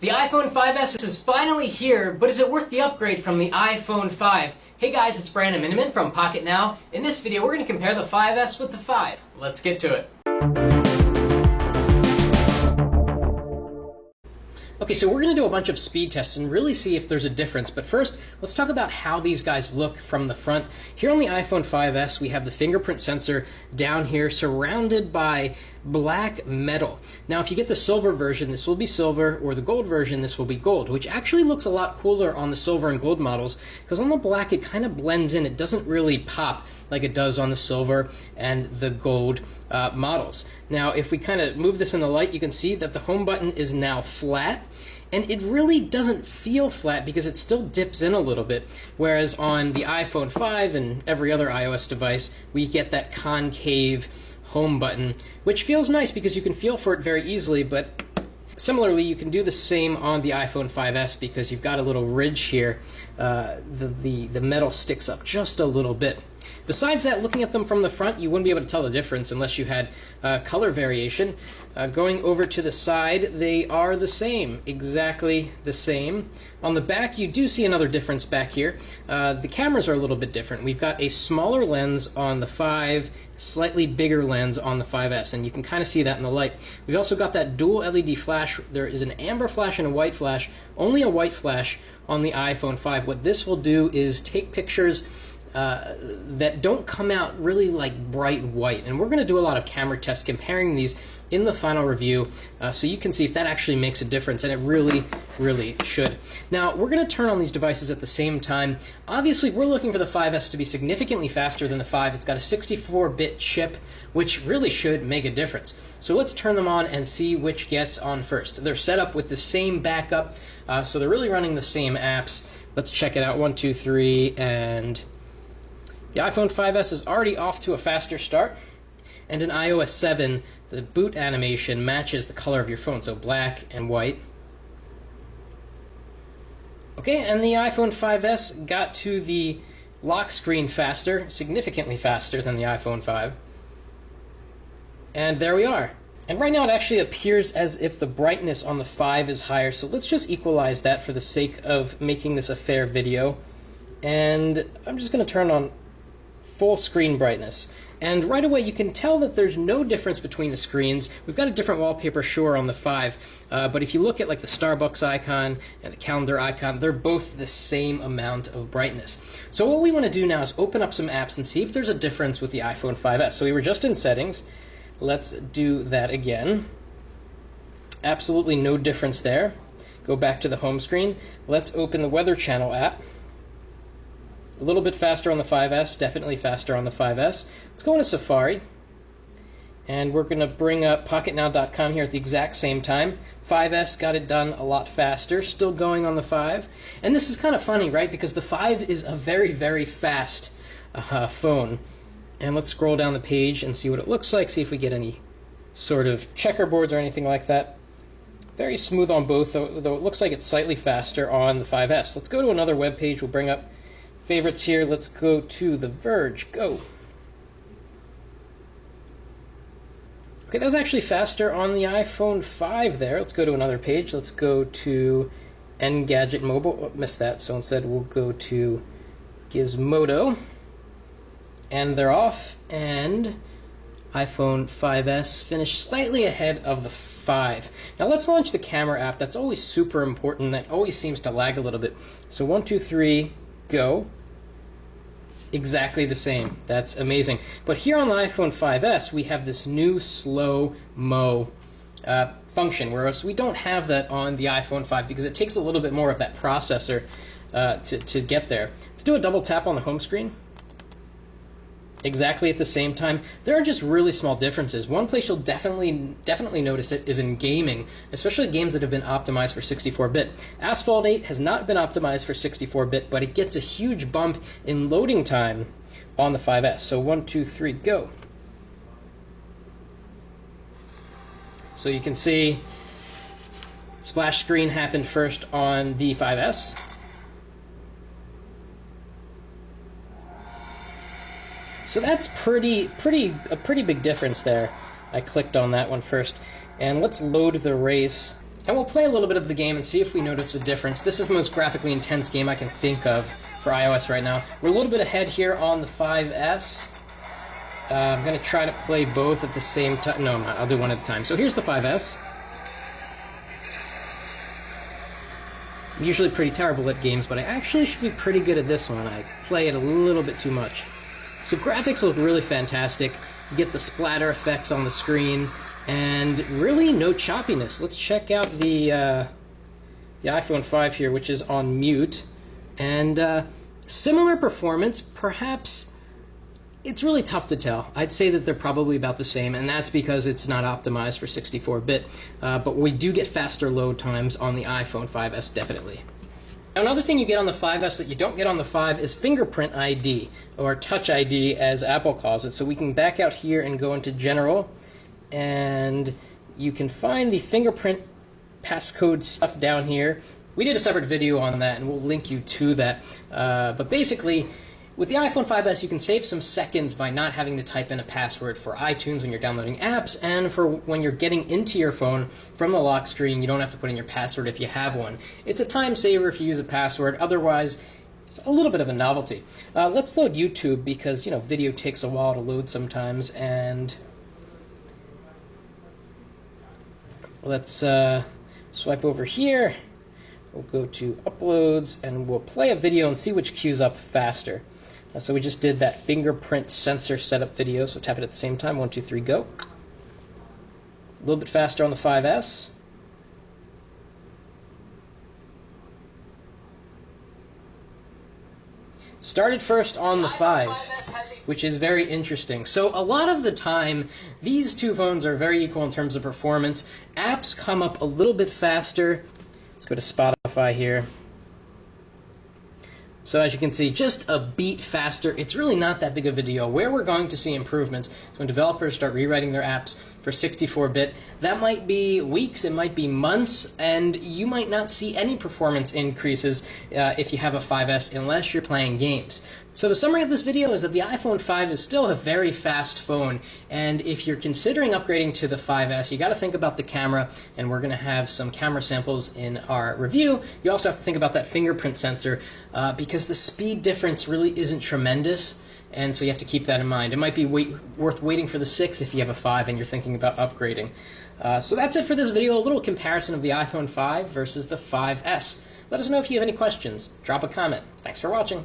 The iPhone 5S is finally here, but is it worth the upgrade from the iPhone 5? Hey guys, it's Brandon Miniman from Pocket Now. In this video, we're going to compare the 5S with the 5. Let's get to it. Okay, so we're going to do a bunch of speed tests and really see if there's a difference. But first, let's talk about how these guys look from the front. Here on the iPhone 5S, we have the fingerprint sensor down here surrounded by black metal. Now, if you get the silver version, this will be silver, or the gold version, this will be gold, which actually looks a lot cooler on the silver and gold models, because on the black, it kind of blends in. It doesn't really pop like it does on the silver and the gold models. Now, if we kind of move this in the light, you can see that the home button is now flat. And it really doesn't feel flat because it still dips in a little bit, whereas on the iPhone 5 and every other iOS device, we get that concave home button, which feels nice because you can feel for it very easily, but similarly, you can do the same on the iPhone 5S because you've got a little ridge here. The metal sticks up just a little bit. Besides that, looking at them from the front, you wouldn't be able to tell the difference unless you had color variation. Going over to the side, they are the same, exactly the same. On the back, you do see another difference back here. The cameras are a little bit different. We've got a smaller lens on the 5, slightly bigger lens on the 5S, and you can kind of see that in the light. We've also got that dual LED flash. There is an amber flash and a white flash, only a white flash on the iPhone 5. What this will do is take pictures that don't come out really like bright white, and we're going to do a lot of camera tests comparing these in the final review, so you can see if that actually makes a difference, and it really should. Now, we're going to turn on these devices at the same time. Obviously, we're looking for the 5S to be significantly faster than the 5. It's got a 64-bit chip, which really should make a difference. So let's turn them on and see which gets on first. They're set up with the same backup, so they're really running the same apps. Let's check it out. 1, 2, 3, and the iPhone 5S is already off to a faster start, and in iOS 7, the boot animation matches the color of your phone, so black and white. Okay, and the iPhone 5S got to the lock screen faster, significantly faster than the iPhone 5. And there we are. And right now it actually appears as if the brightness on the 5 is higher, so let's just equalize that for the sake of making this a fair video. And I'm just going to turn on full screen brightness. And right away you can tell that there's no difference between the screens. We've got a different wallpaper, sure, on the 5, but if you look at like the Starbucks icon and the calendar icon, they're both the same amount of brightness. So what we want to do now is open up some apps and see if there's a difference with the iPhone 5S. So we were just in settings. Let's do that again. Absolutely no difference there. Go back to the home screen. Let's open the Weather Channel app. A little bit faster on the 5S, definitely faster on the 5S. Let's go into Safari, and we're going to bring up PocketNow.com here at the exact same time. 5S got it done a lot faster, still going on the 5. And this is kind of funny, right, because the 5 is a very fast phone. And let's scroll down the page and see what it looks like, see if we get any sort of checkerboards or anything like that. Very smooth on both, though it looks like it's slightly faster on the 5S. Let's go to another web page. We'll bring up favorites here. Let's go to The Verge. Go. Okay, that was actually faster on the iPhone 5 there. Let's go to another page. Let's go to Engadget Mobile. Oh, missed that, so instead we'll go to Gizmodo. And they're off, and iPhone 5S finished slightly ahead of the 5. Now let's launch the camera app. That's always super important. That always seems to lag a little bit. So 1, 2, 3, go. Exactly the same. That's amazing. But here on the iPhone 5S, we have this new slow-mo function, whereas we don't have that on the iPhone 5 because it takes a little bit more of that processor to get there. Let's do a double tap on the home screen. Exactly at the same time. There are just really small differences. One place you'll definitely notice it is in gaming, especially games that have been optimized for 64-bit. Asphalt 8 has not been optimized for 64-bit, but it gets a huge bump in loading time on the 5S. So 1, 2, 3, go. So you can see splash screen happened first on the 5S. So that's a pretty big difference there. I clicked on that one first. And let's load the race And we'll play a little bit of the game and see if we notice a difference. This is the most graphically intense game I can think of for iOS right now. We're a little bit ahead here on the 5S. I'm going to try to play both at the same time. No, I'm not. I'll do one at a time. So here's the 5S. I'm usually pretty terrible at games, but I actually should be pretty good at this one. I play it a little bit too much. So graphics look really fantastic. You get the splatter effects on the screen, and really no choppiness. Let's check out the iPhone 5 here, which is on mute. And similar performance, perhaps. It's really tough to tell. I'd say that they're probably about the same, and that's because it's not optimized for 64-bit. But we do get faster load times on the iPhone 5S, definitely. Now, another thing you get on the 5S that you don't get on the 5 is fingerprint ID, or Touch ID as Apple calls it. So we can back out here and go into General, and you can find the fingerprint passcode stuff down here. We did a separate video on that, and we'll link you to that. But basically, with the iPhone 5S, you can save some seconds by not having to type in a password for iTunes when you're downloading apps, and for when you're getting into your phone from the lock screen, you don't have to put in your password if you have one. It's a time saver if you use a password. Otherwise, it's a little bit of a novelty. Let's load YouTube because, video takes a while to load sometimes, and let's swipe over here. We'll go to Uploads, and we'll play a video and see which queues up faster. So we just did that fingerprint sensor setup video, so tap it at the same time. 1, 2, 3, go. A little bit faster on the 5S. Started first on the 5, which is very interesting. So a lot of the time, these two phones are very equal in terms of performance. Apps come up a little bit faster. Let's go to Spotify here. So as you can see, just a beat faster. It's really not that big of a deal. Where we're going to see improvements is when developers start rewriting their apps for 64-bit. That might be weeks, it might be months, and you might not see any performance increases if you have a 5S unless you're playing games. So the summary of this video is that the iPhone 5 is still a very fast phone, and if you're considering upgrading to the 5S, you got to think about the camera, and we're going to have some camera samples in our review. You also have to think about that fingerprint sensor, because the speed difference really isn't tremendous, and so you have to keep that in mind. It might be worth waiting for the 6 if you have a 5 and you're thinking about upgrading. So that's it for this video, a little comparison of the iPhone 5 versus the 5S. Let us know if you have any questions. Drop a comment. Thanks for watching.